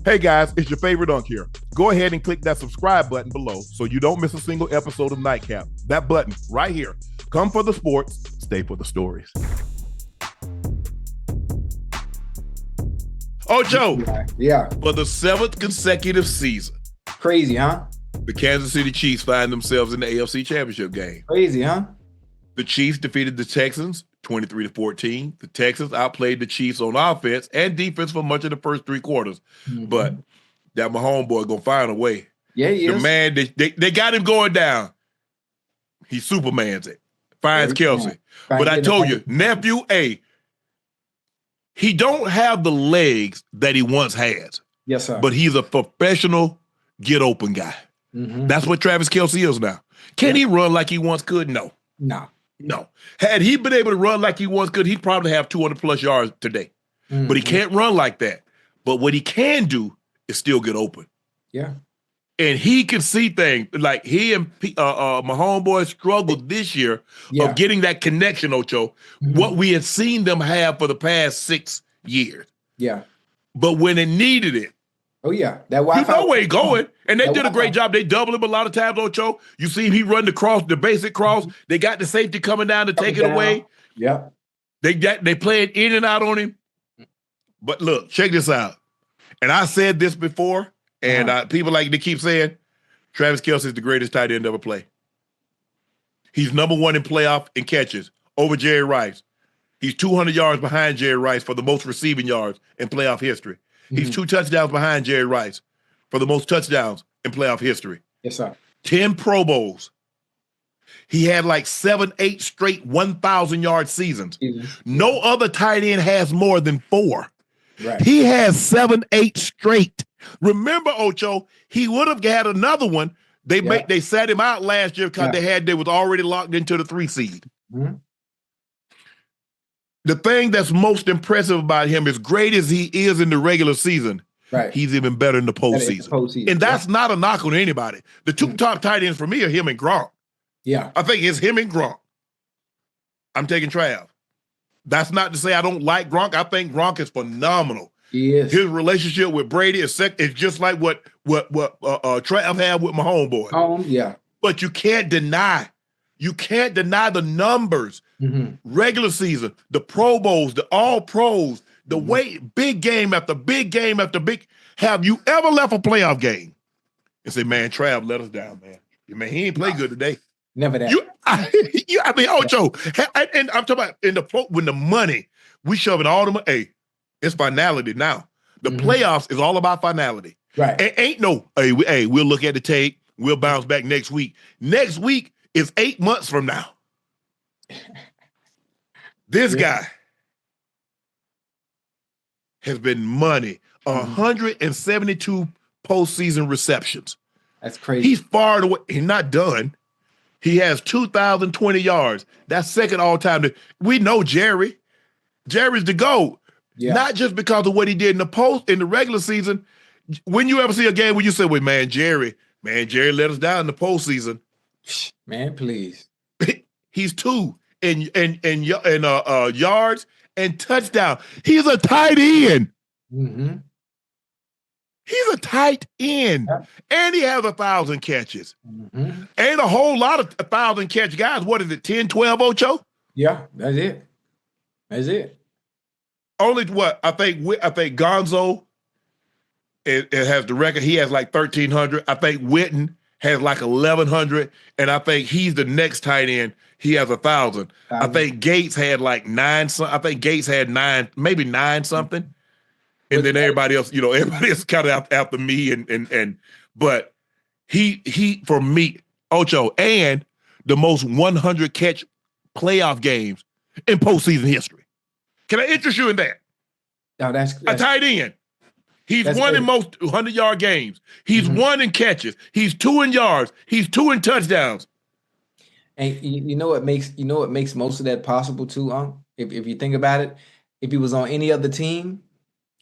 Hey guys, it's your favorite Unc here. Go ahead and click that subscribe button below so you don't miss a single episode of Nightcap. That button right here. Come for the sports, stay for the stories. Ocho, Yeah. for the 7th consecutive season, Crazy, huh? the Kansas City Chiefs find themselves in the AFC Championship game. Crazy, huh? The Chiefs defeated the Texans 23-14. The Texans outplayed the Chiefs on offense and defense for much of the first 3 quarters. Mm-hmm. But that Mahomes boy gonna find a way. Yeah, he is. The man, they got him going down. He Supermans it. Finds Kelce. But I told you, nephew, he don't have the legs that he once had. Yes, sir. But he's a professional get open guy. Mm-hmm. That's what Travis Kelce is now. Can he run like he once could? No. No. Had he been able to run like he once could, he'd probably have 200 plus yards today. Mm-hmm. But he can't run like that. But what he can do is still get open. Yeah. And he can see things like he and my homeboy struggled this year of getting that connection, Ocho, what we had seen them have for the past 6 years. Yeah. But when it needed it, that Wi-Fi. You know where he's going. And they did a great job. They doubled him a lot of times, Ocho. You see he run the basic cross. They got the safety coming down to take it away. Yeah. They played in and out on him. But look, check this out. And I said this before, and people like to keep saying, Travis Kelce is the greatest tight end ever play. He's number 1 in playoff in catches over Jerry Rice. He's 200 yards behind Jerry Rice for the most receiving yards in playoff history. He's 2 touchdowns behind Jerry Rice for the most touchdowns in playoff history. Yes, sir. 10 Pro Bowls. He had like 7, 8 straight 1,000-yard seasons. No other tight end has more than 4. Right. He has 7, 8 straight. Remember, Ocho, he would have had another one. They sat him out last year because they was already locked into the 3 seed. Mm-hmm. The thing that's most impressive about him, as great as he is in the regular season, he's even better in the postseason. And that's not a knock on anybody. The 2 top tight ends for me are him and Gronk. Yeah. I think it's him and Gronk. I'm taking Trav. That's not to say I don't like Gronk. I think Gronk is phenomenal. He is. His relationship with Brady is just like what Trav had with my homeboy. Yeah. But you can't deny the numbers. Mm-hmm. Regular season, the Pro Bowls, the All Pros, the way big game after big game after big. Have you ever left a playoff game and say, "Man, Trav let us down, man. Man, he ain't play good today." Never that. I mean, Ocho, and I'm talking about when the money we shoving all the money. It's finality now. The playoffs is all about finality. Right. It ain't no. We'll look at the tape. We'll bounce back next week. Next week is 8 months from now. This guy has been money. 172 postseason receptions. That's crazy. He's far away. He's not done. He has 2,020 yards. That's second all time. We know Jerry. Jerry's the GOAT. Yeah. Not just because of what he did in the regular season. When you ever see a game where you say, "Well, Jerry let us down in the postseason." Man, please. He's 2 in yards and touchdown. He's a tight end. Mm-hmm. He's a tight end. Yeah. And he has 1,000 catches. Mm-hmm. Ain't a whole lot of 1,000 catch guys. What is it, 10, 12, Ocho? Yeah, that's it. Only what? I think Gonzo it has the record. He has like 1,300. I think Witten has like 1,100. And I think he's the next tight end. He has 1,000. I think Gates had like 9. I think Gates had 9, maybe 9 something. And then everybody else kind of after me but he for me, Ocho, and the most 100 catch playoff games in postseason history. Can I interest you in that? No, that's a tight end. He's won in most 100-yard games. He's won in catches. He's 2 in yards. He's 2 in touchdowns. And you know what makes most of that possible too, Unc? If you think about it, if he was on any other team,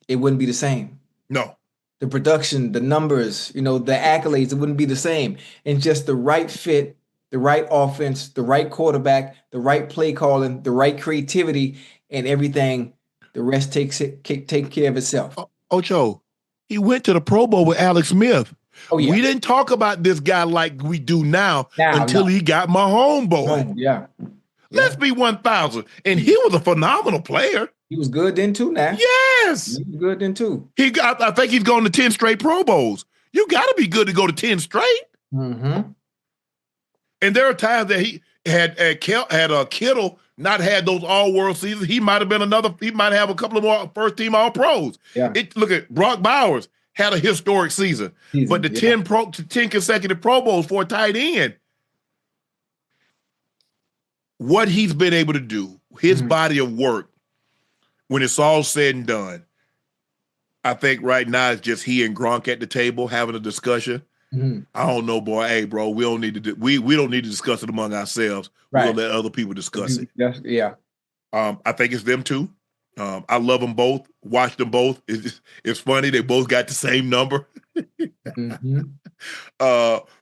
it wouldn't be the same. No. The production, the numbers, the accolades, it wouldn't be the same. And just the right fit, the right offense, the right quarterback, the right play calling, the right creativity, and everything, the rest take care of itself. Ocho, He went to the Pro Bowl with Alex Smith. Oh yeah. We didn't talk about this guy like we do now until he got my homeboy. Yeah. Let's be 1,000. And he was a phenomenal player. He was good then too, now. Yes. He was good then too. I think he's going to 10 straight Pro Bowls. You got to be good to go to 10 straight. Mm-hmm. And there are times that he had Kittle not had those all-world seasons. He might have a couple of more first-team All-Pros. Yeah. Look at Brock Bowers had a historic season. But the 10 consecutive Pro Bowls for a tight end, what he's been able to do, his body of work, when it's all said and done, I think right now it's just he and Gronk at the table having a discussion. I don't know, boy. Hey, bro, we don't need to we don't need to discuss it among ourselves. Right. We'll let other people discuss it. Yeah. I think it's them two. I love them both. Watch them both. It's funny. They both got the same number.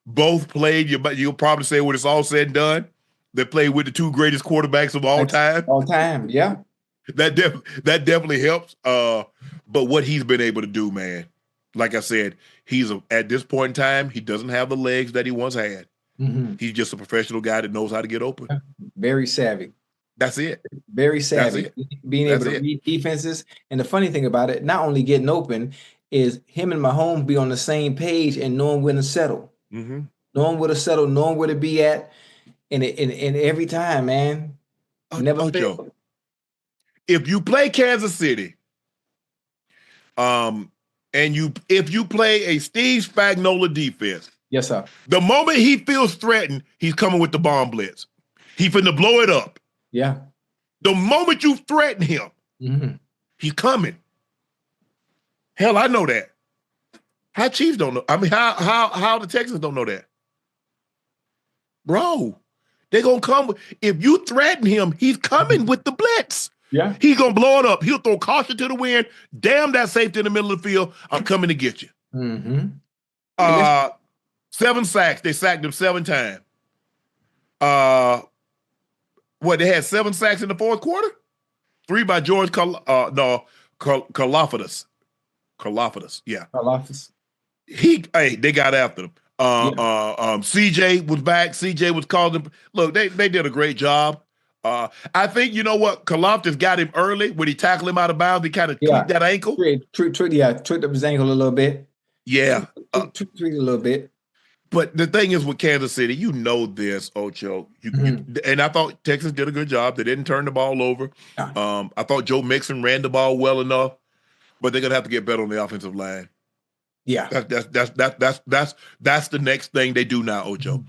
Both played. You'll probably say when it's all said and done, they played with the two greatest quarterbacks of all time. All time, yeah. That definitely helps. But what he's been able to do, man, like I said, at this point in time, he doesn't have the legs that he once had. He's just a professional guy that knows how to get open. Very savvy. That's it. Very savvy. Being able to read defenses. And the funny thing about it, not only getting open, is him and Mahomes be on the same page and knowing when to settle. Knowing where to settle, knowing where to be at. And every time, man. Never fail. If you play Kansas City, if you play a Steve Spagnuolo defense, yes, sir. The moment he feels threatened, he's coming with the bomb blitz. He finna blow it up. Yeah. The moment you threaten him, he's coming. Hell, I know that. How Chiefs don't know? I mean, how the Texans don't know that? Bro, they're gonna come. If you threaten him, he's coming with the blitz. Yeah. He's going to blow it up. He'll throw caution to the wind. Damn that safety in the middle of the field. I'm coming to get you. 7 sacks. They sacked him 7 times. They had 7 sacks in the fourth quarter? 3 by George Karlaftis. Yeah. Karlaftis. They got after him. CJ was back. CJ was calling them. Look, they did a great job. I think, you know what, Karlaftis got him early when he tackled him out of bounds. He kind of tweaked that ankle. Tweaked up his ankle a little bit. Yeah. Tweaked a little bit. But the thing is with Kansas City, you know this, Ocho. And I thought Texas did a good job. They didn't turn the ball over. I thought Joe Mixon ran the ball well enough, but they're gonna have to get better on the offensive line. Yeah. That's the next thing they do now, Ocho.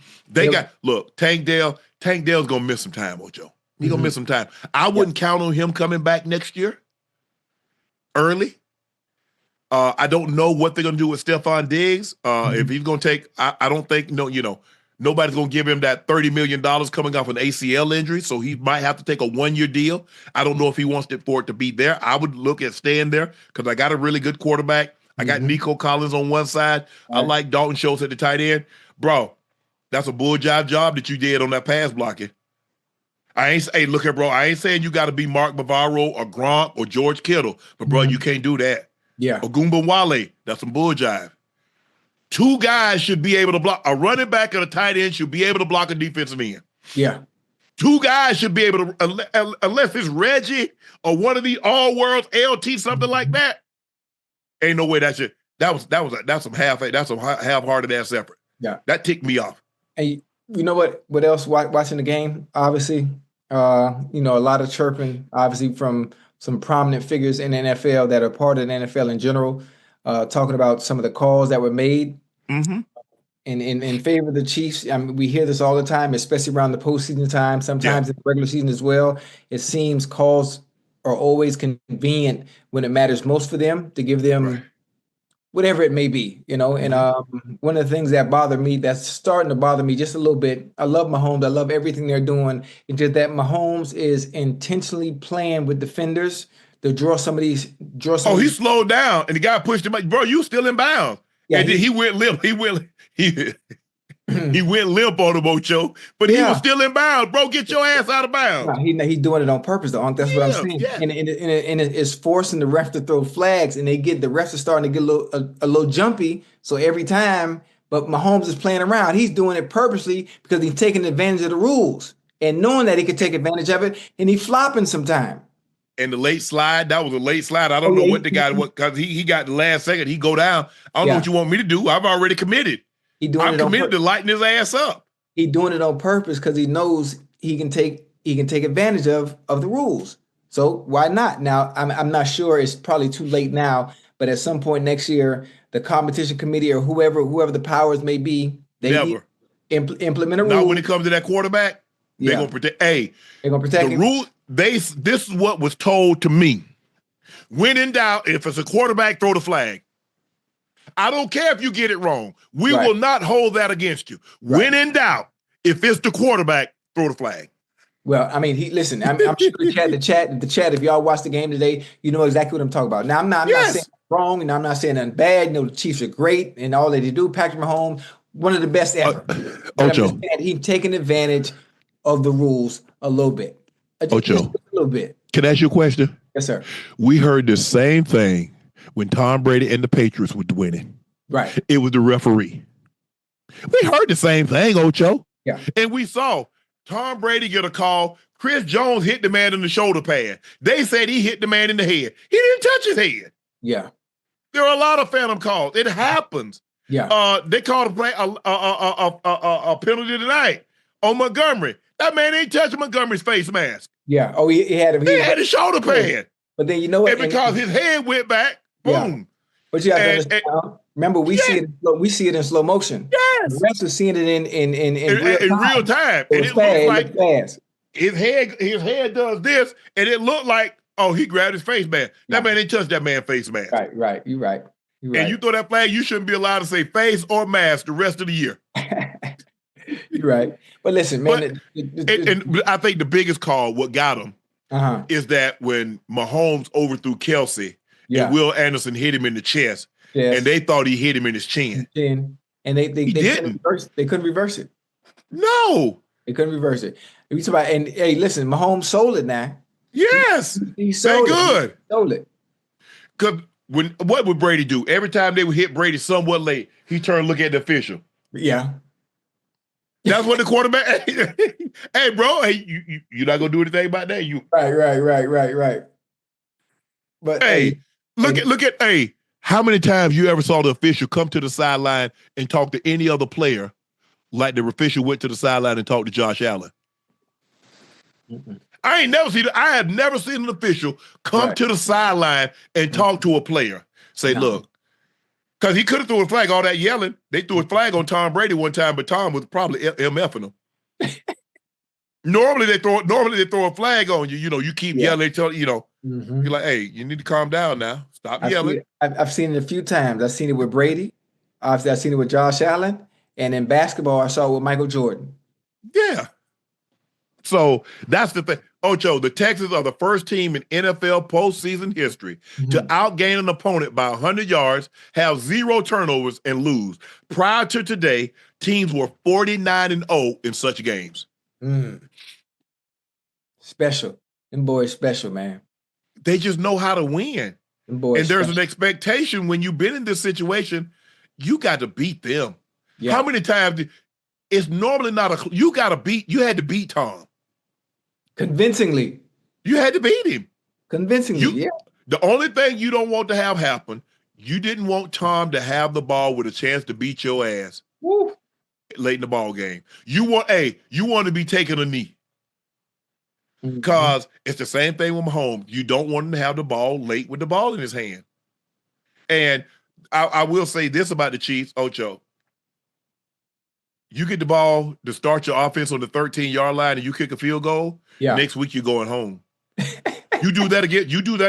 Tank Dell's gonna miss some time, Ocho. He's gonna miss some time. I wouldn't count on him coming back next year early. I don't know what they're gonna do with Stephon Diggs. If he's gonna take, I don't think nobody's gonna give him that $30 million coming off an ACL injury, so he might have to take a 1-year deal. I don't know if he wants for it to be there. I would look at staying there because I got a really good quarterback. I got Nico Collins on one side. I like Dalton Schultz at the tight end. Bro, that's a bull job that you did on that pass blocking. Look here, bro. I ain't saying you got to be Mark Bavaro or Gronk or George Kittle, but bro, you can't do that. Yeah. Ogumba Wale, that's some bull jive. 2 guys should be able to block. A running back and a tight end should be able to block a defensive end. Yeah. 2 guys should be able to, unless it's Reggie or one of the all-worlds, LT, something like that. Ain't no way that's some half-hearted ass effort. Yeah. That ticked me off. Hey, you know what else watching the game? Obviously, a lot of chirping, obviously, from some prominent figures in the NFL that are part of the NFL in general, talking about some of the calls that were made in favor of the Chiefs. I mean, we hear this all the time, especially around the postseason time, sometimes in the regular season as well. It seems calls are always convenient when it matters most for them to give them whatever it may be, And one of the things that's starting to bother me just a little bit. I love Mahomes. I love everything they're doing. It's just that Mahomes is intentionally playing with defenders to draw some of these. He slowed down and the guy pushed him. Bro, you still in bounds. Yeah, and then he went limp. He went limp on him, Ocho, but he was Yeah. still in bounds. Bro, get your ass out of No, bounds. he's doing it on purpose, though. That's what I'm Yeah, saying. yeah. And it's forcing the ref to throw flags, and the refs are starting to get a little jumpy. So every time, but Mahomes is playing around. He's doing it purposely because he's taking advantage of the rules and knowing that he could take advantage of it, and he's flopping sometime. And the late slide, that was a late slide. I don't Oh know yeah, what the guy, what, because he got the last second, he go down. I don't know yeah. what you want me to do. I've already committed. He doing I'm it on committed to purpose. lighting his ass up. He doing it on purpose because he knows he can take advantage of the rules. So why not? Now I'm not sure. It's probably too late now, but at some point next year, the competition committee or whoever the powers may be, they need Never. to implement a Now, when rule. it comes to that quarterback, they're Yeah, gonna protect. Hey, they're gonna protect the him. rule. This is what was told to me. When in doubt, if it's a quarterback, throw the flag. I don't care if you get it wrong. We Right, will not hold that against you. right. When in doubt, if it's the quarterback, throw the flag. Well, I mean, listen. I'm sure the chat. If y'all watch the game today, you know exactly what I'm talking about. Now, I'm not saying Yes. it's wrong, and I'm not saying nothing bad. You know, the Chiefs are great, and all that they do. Patrick Mahomes, one of the best ever. But I'm just Ocho, saying he's taking advantage of the rules a little bit, just Ocho, a little bit. can I ask you a question? Yes, sir. We heard the same thing when Tom Brady and the Patriots were winning. Right. It was the referee. We heard the same thing, Ocho. Yeah. And we saw Tom Brady get a call. Chris Jones hit the man in the shoulder pad. They said he hit the man in the head. He didn't touch his head. Yeah. There are a lot of phantom calls. It happens. Yeah. They called a penalty tonight on Montgomery. That man ain't touching Montgomery's face mask. Yeah. Oh, he had him. He had his shoulder pad. But then you know what? And because his head went back, Yeah. boom. But you have to understand. Remember, we see it in slow motion. Yes. The refs are seeing it In real time. So And it's it fast. looks like It looks fast. his head does this, and it looked like, oh, he grabbed his face mask. That man ain't touched that man's face mask. Right. You're right. And you throw that flag, you shouldn't be allowed to say face or mask the rest of the year. You're right. But listen, man. And I think the biggest call, what got him, is that when Mahomes overthrew Kelce and Will Anderson hit him in the chest, and they thought he hit him in his chin. And they couldn't reverse it. No. They couldn't reverse it. We talk about, and hey, listen, Mahomes sold it now. Yes. He sold it. Good. He sold it. Because what would Brady do? Every time they would hit Brady somewhat late, he turned to look at the official. Yeah. That's what the quarterback. Hey, bro, hey, you're not gonna do anything about that. Right. But look at how many times you ever saw the official come to the sideline and talk to any other player, like the official went to the sideline and talked to Josh Allen? Mm-mm. I have never seen an official come to the sideline and talk to a player. Say, look, because he could have threw a flag, all that yelling. They threw a flag on Tom Brady one time, but Tom was probably MFing him. Normally they throw a flag on you. You know, you keep yelling. They tell you're like, hey, you need to calm down now. Stop yelling. I've seen it a few times. I've seen it with Brady. I've seen it with Josh Allen, and in basketball, I saw it with Michael Jordan. Yeah. So that's the thing. Ocho, the Texans are the first team in NFL postseason history to outgain an opponent by 100 yards, have 0 turnovers, and lose. Prior to today, teams were 49-0 in such games. Special. Them boys special, man. They just know how to win. Them boys and there's special. an expectation when you've been in this situation, you got to beat them. Yeah. How many times? It's normally not you had to beat Tom. Convincingly. You had to beat him. Convincingly, The only thing you don't want to have happen, you didn't want Tom to have the ball with a chance to beat your ass late in the ball game. You want to be taking a knee. Because it's the same thing with Mahomes. You don't want him to have the ball late with the ball in his hand. And I will say this about the Chiefs, Ocho. You get the ball to start your offense on the 13-yard line and you kick a field goal, next week you're going home. You do that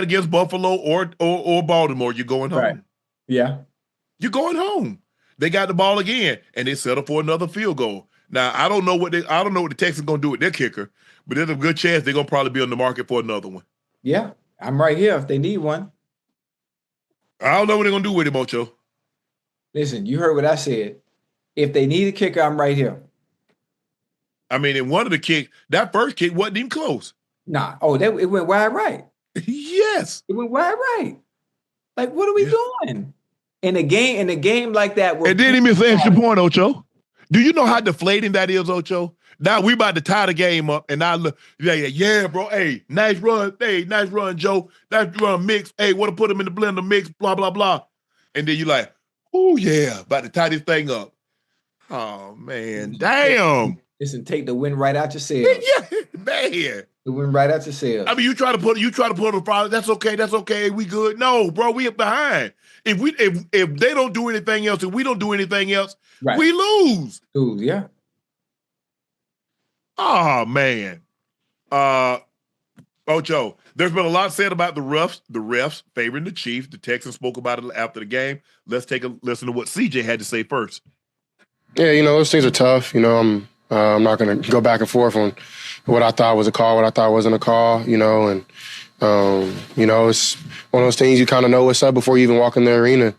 against Buffalo or Baltimore, you're going home. Right. Yeah. You're going home. They got the ball again and they settle for another field goal. Now, I don't know what the Texans gonna do with their kicker, but there's a good chance they're gonna probably be on the market for another one. Yeah. I'm right here if they need one. I don't know what they're gonna do with him, Ocho. Listen, you heard what I said. If they need a kicker, I'm right here. I mean, in one of the kicks, that first kick wasn't even close. Nah. Oh, it went wide right. Yes. It went wide right. Like, what are we doing? In a game like that, and then he missed an extra point, Ocho. Do you know how deflating that is, Ocho? Now we about to tie the game up, and I look, yeah, bro. Hey, nice run. Hey, nice run, Joe. Nice run, mix. Hey, want to put him in the blender, mix, blah, blah, blah. And then you like, oh, yeah, about to tie this thing up. Oh, man, damn. Listen, take the wind right out your sails. Yeah, man. The wind right out your sails. I mean, you try to put on the problem. That's okay. We good. No, bro, we are behind. If they don't do anything else and we don't do anything else, we lose. Yeah. Oh man. Ocho, there's been a lot said about the refs favoring the Chiefs. The Texans spoke about it after the game. Let's take a listen to what CJ had to say first. Yeah, those things are tough. I'm not going to go back and forth on what I thought was a call, what I thought wasn't a call, and it's one of those things you kind of know what's up before you even walk in the arena.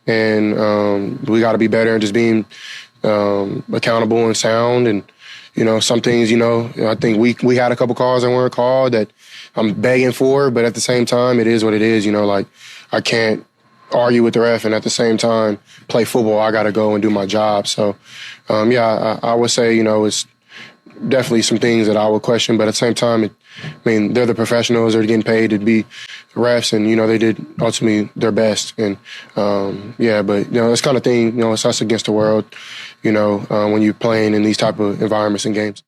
And we got to be better and just being accountable and sound. And, some things, I think we had a couple calls that weren't called that I'm begging for, but at the same time, it is what it is. Like I can't argue with the ref and at the same time play football. I got to go and do my job. So, I would say, it's definitely some things that I would question, but at the same time, they're the professionals. They're getting paid to be refs, and they did ultimately their best. And but this kind of thing, it's us against the world. When you're playing in these type of environments and games.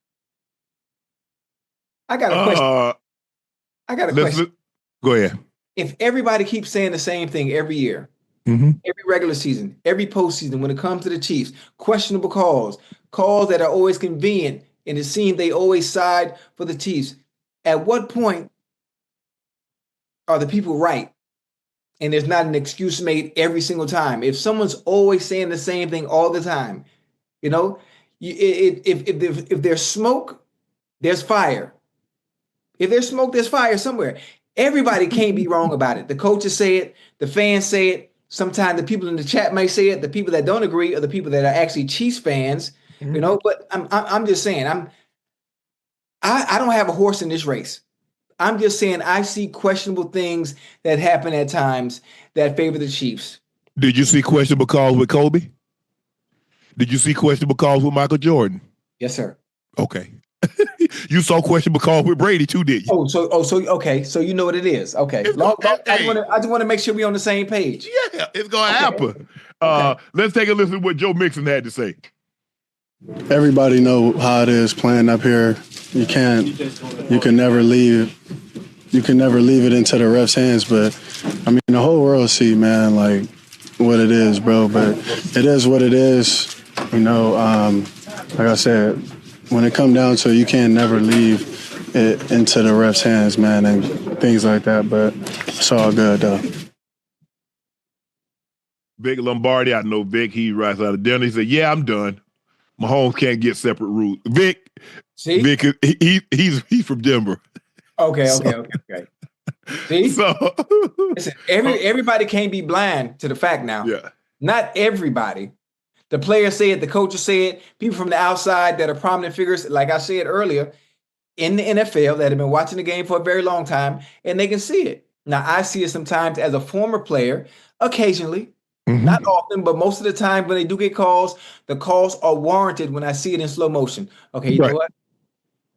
I got a question. Go ahead. If everybody keeps saying the same thing every year, every regular season, every postseason, when it comes to the Chiefs, questionable calls that are always convenient, and it seems they always side for the Chiefs. At what point are the people right? And there's not an excuse made every single time. If someone's always saying the same thing all the time, if there's smoke, there's fire. If there's smoke, there's fire somewhere. Everybody can't be wrong about it. The coaches say it, the fans say it. Sometimes the people in the chat may say it. The people that don't agree are the people that are actually Chiefs fans. But I'm just saying, I don't have a horse in this race. I'm just saying I see questionable things that happen at times that favor the Chiefs. Did you see questionable calls with Kobe? Did you see questionable calls with Michael Jordan? Yes, sir. Okay. You saw questionable calls with Brady too, did you? Okay. So you know what it is. Okay. I just want to make sure we're on the same page. Yeah, it's gonna happen. Let's take a listen to what Joe Mixon had to say. Everybody know how it is playing up here. You can never leave it into the refs' hands. But the whole world see, man, like what it is, bro. But it is what it is. Like I said, when it come down to it, you can't never leave it into the refs' hands, man, and things like that. But it's all good, though. Vic Lombardi, I know Vic. He rides out of dinner. He said, "Yeah, I'm done. Mahomes can't get separate rules." Vic, see, Vic, he's from Denver. Okay. See, listen, everybody can't be blind to the fact now. Yeah, not everybody. The players say it, the coaches say it, people from the outside that are prominent figures, like I said earlier, in the NFL that have been watching the game for a very long time, and they can see it. Now, I see it sometimes as a former player, occasionally, not often, but most of the time when they do get calls, the calls are warranted when I see it in slow motion. Okay, you know what?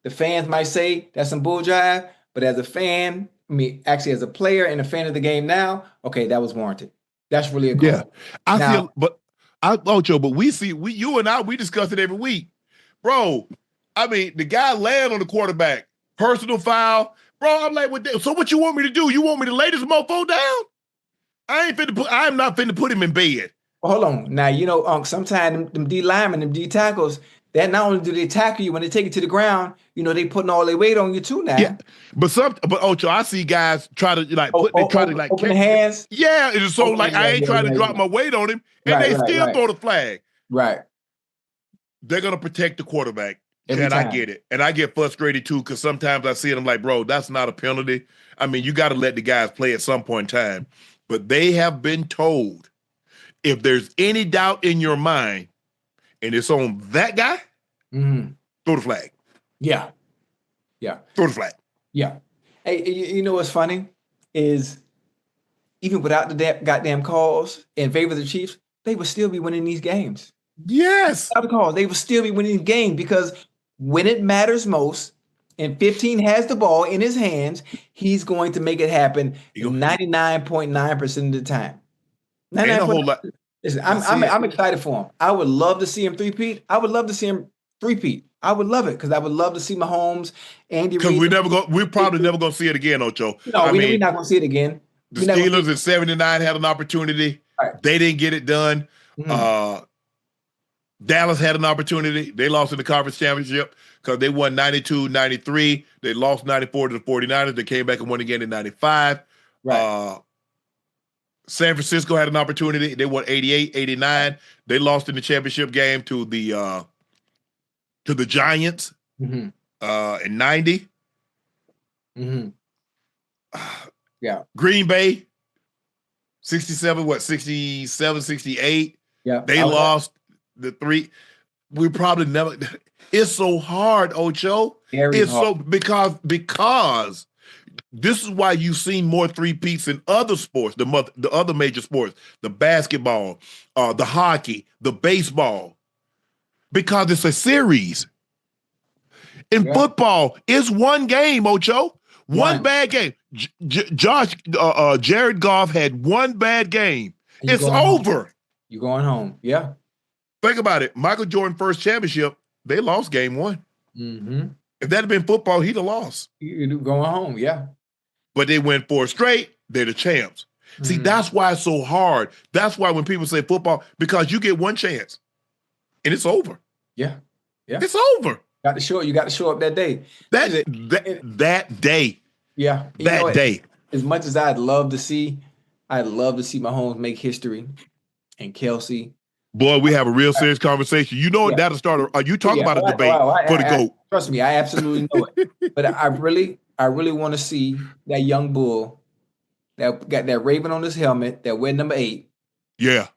The fans might say that's some bull jive, but as a fan, actually as a player and a fan of the game now, okay, that was warranted. That's really a call. Yeah, Ocho, but you and I, we discuss it every week. Bro, the guy land on the quarterback, personal foul. Bro, I'm like, so what you want me to do? You want me to lay this mofo down? I'm not finna put him in bed. Hold on. Now, Unc, sometimes them D linemen, them D tackles, that not only do they tackle you, when they take it to the ground, they putting all their weight on you too now. Yeah. But Ocho, I see guys try to open the hands. Yeah, it's so I ain't trying to drop my weight on him, and they still throw the flag. Right. They're gonna protect the quarterback, every and time. I get it, and I get frustrated too because sometimes I see it. I'm like, bro, that's not a penalty. You got to let the guys play at some point in time, but they have been told if there's any doubt in your mind, and it's on that guy, throw the flag. Yeah. Yeah. Throw the flag. Yeah. Hey, you know what's funny is even without the goddamn calls in favor of the Chiefs, they would still be winning these games. Yes. Without the calls, they would still be winning the game because when it matters most, and 15 has the ball in his hands, he's going to make it happen 99.9% of the time. Ain't a whole lot. Listen, I'm excited for him. I would love to see him three-peat. I would love to see him three-peat. I would love it because I would love to see Mahomes, Andy Reid. Because we're probably never going to see it again, Ocho. No, we're not going to see it again. The Steelers in '79 had an opportunity. Right. They didn't get it done. Dallas had an opportunity. They lost in the conference championship because they won 92-93. They lost 94 to the 49ers. They came back and won again in 95. Right. San Francisco had an opportunity. They won 88-89. They lost in the championship game to the Giants in 90. Yeah. Green Bay, 67, 68. Yeah. They lost the three. We probably never. It's so hard, Ocho. It's hard. So because this is why you've seen more three-peats in other sports, the other major sports, the basketball, the hockey, the baseball, because it's a series. In football, it's one game, Ocho. One bad game. Jared Goff had one bad game. It's over. Home. You're going home. Yeah. Think about it. Michael Jordan first championship, they lost game one. If that had been football, he'd have lost. You're going home, yeah. But they went 4 straight, they're the champs. See, that's why it's so hard. That's why when people say football, because you get one chance and it's over. Yeah. Yeah. It's over. You got to show up that day. That day. Yeah. That day. As much as I'd love to see Mahomes make history and Kelce. Boy, we have a real serious conversation. You know that'll start. You talk about a debate for the GOAT. Trust me, I absolutely know it. But I really want to see that young bull that got that raven on his helmet, that wear number 8. Yeah.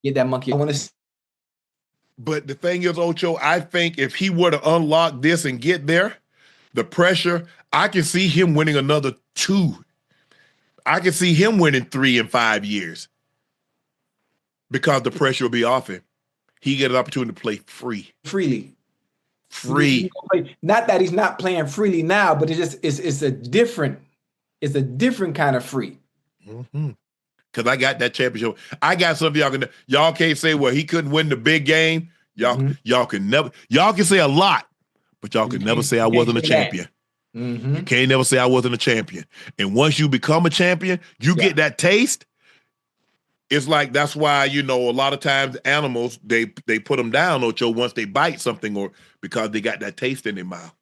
Get that monkey. I want to see. But the thing is, Ocho, I think if he were to unlock this and get there, the pressure, I can see him winning another 2. I can see him winning 3 in 5 years because the pressure will be off him. He get an opportunity to play freely. Not that he's not playing freely now, but it's a different kind of free. Because I got that championship. I got something y'all can't say, well, he couldn't win the big game. Y'all can say a lot, but y'all can never say I wasn't a champion. You can't never say I wasn't a champion. And once you become a champion, you get that taste. It's like, that's why, a lot of times animals, they put them down, Ocho, once they bite something or because they got that taste in their mouth.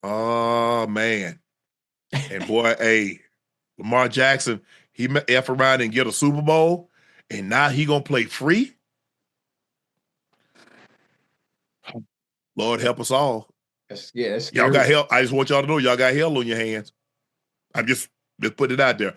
Oh, man. And boy, Lamar Jackson, he F around and get a Super Bowl, and now he going to play free? Lord help us all. That's y'all got hell. I just want y'all to know y'all got hell on your hands. I'm just putting it out there.